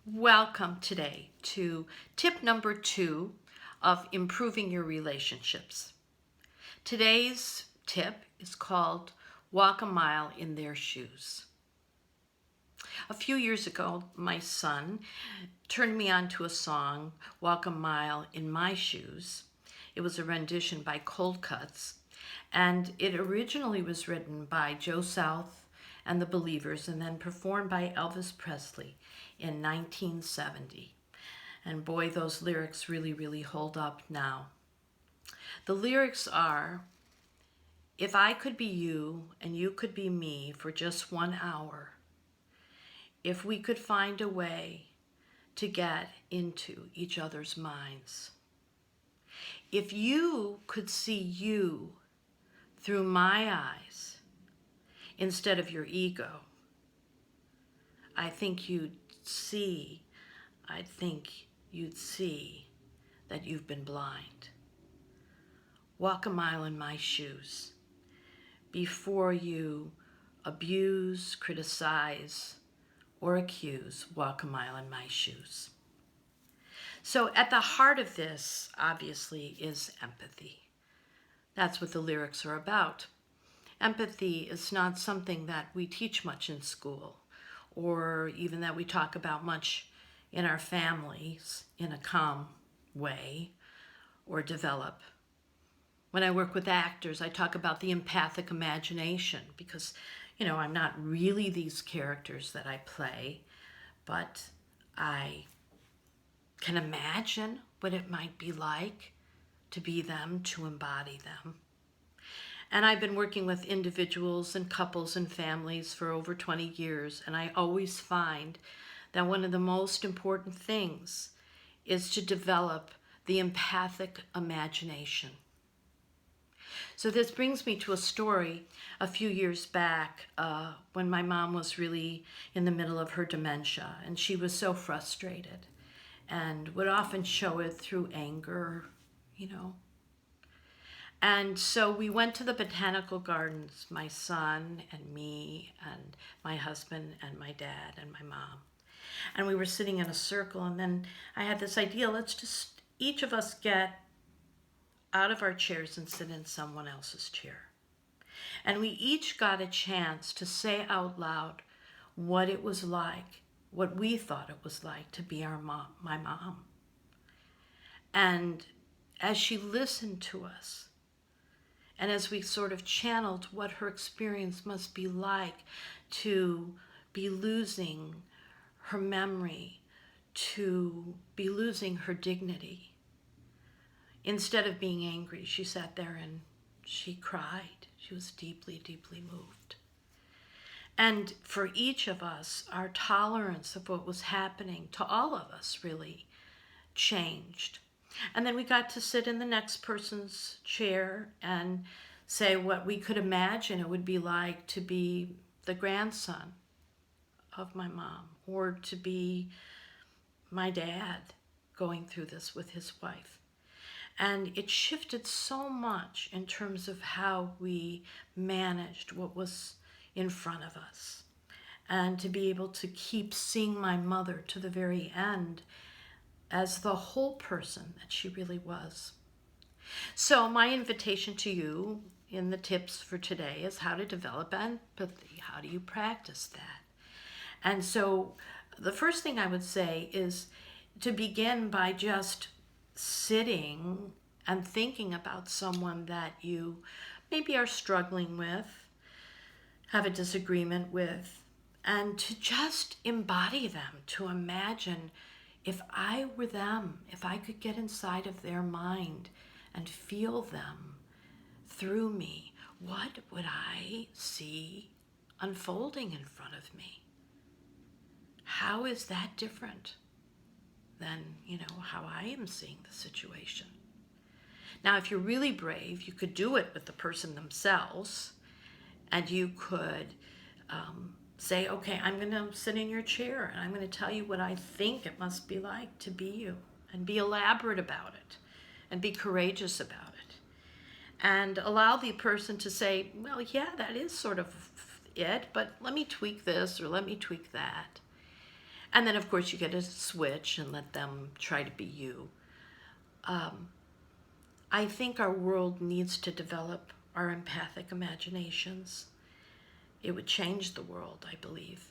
Welcome today to tip number 2 of improving your relationships. Today's tip is called Walk a Mile in Their Shoes. A few years ago, my son turned me on to a song, Walk a Mile in My Shoes. It was a rendition by Cold Cuts, and it originally was written by Joe South and the Believers and then performed by Elvis Presley in 1970. And boy, those lyrics really hold up now. The lyrics are, if I could be you and you could be me for just 1 hour, if we could find a way to get into each other's minds, if you could see you through my eyes instead of your ego, I think you'd see that you've been blind. Walk a mile in my shoes before you abuse, criticize, or accuse. Walk a mile in my shoes. So at the heart of this, obviously, is empathy. That's what the lyrics are about. Empathy is not something that we teach much in school, or even that we talk about much in our families in a calm way, or develop. When I work with actors, I talk about the empathic imagination because, I'm not really these characters that I play, but I can imagine what it might be like to be them, to embody them. And I've been working with individuals and couples and families for over 20 years, and I always find that one of the most important things is to develop the empathic imagination. So this brings me to a story a few years back when my mom was really in the middle of her dementia, and she was so frustrated and would often show it through anger, And so we went to the botanical gardens, my son and me and my husband and my dad and my mom. And we were sitting in a circle, and then I had this idea, let's just each of us get out of our chairs and sit in someone else's chair. And we each got a chance to say out loud what it was like, what we thought it was like to be my mom. And as she listened to us, and as we sort of channeled what her experience must be like to be losing her memory, to be losing her dignity, instead of being angry, she sat there and she cried. She was deeply moved. And for each of us, our tolerance of what was happening to all of us really changed. And then we got to sit in the next person's chair and say what we could imagine it would be like to be the grandson of my mom, or to be my dad going through this with his wife. And it shifted so much in terms of how we managed what was in front of us. And to be able to keep seeing my mother to the very end as the whole person that she really was. So my invitation to you in the tips for today is how to develop empathy. How do you practice that? And so the first thing I would say is to begin by just sitting and thinking about someone that you maybe are struggling with, have a disagreement with, and to just embody them, to imagine if I were them, if I could get inside of their mind and feel them through me, what would I see unfolding in front of me? How is that different than, how I am seeing the situation? Now, if you're really brave, you could do it with the person themselves, and you could say, okay, I'm going to sit in your chair and I'm going to tell you what I think it must be like to be you, and be elaborate about it and be courageous about it, and allow the person to say, well, yeah, that is sort of it, but let me tweak this or let me tweak that. And then, of course, you get to switch and let them try to be you. I think our world needs to develop our empathic imaginations. It would change the world, I believe.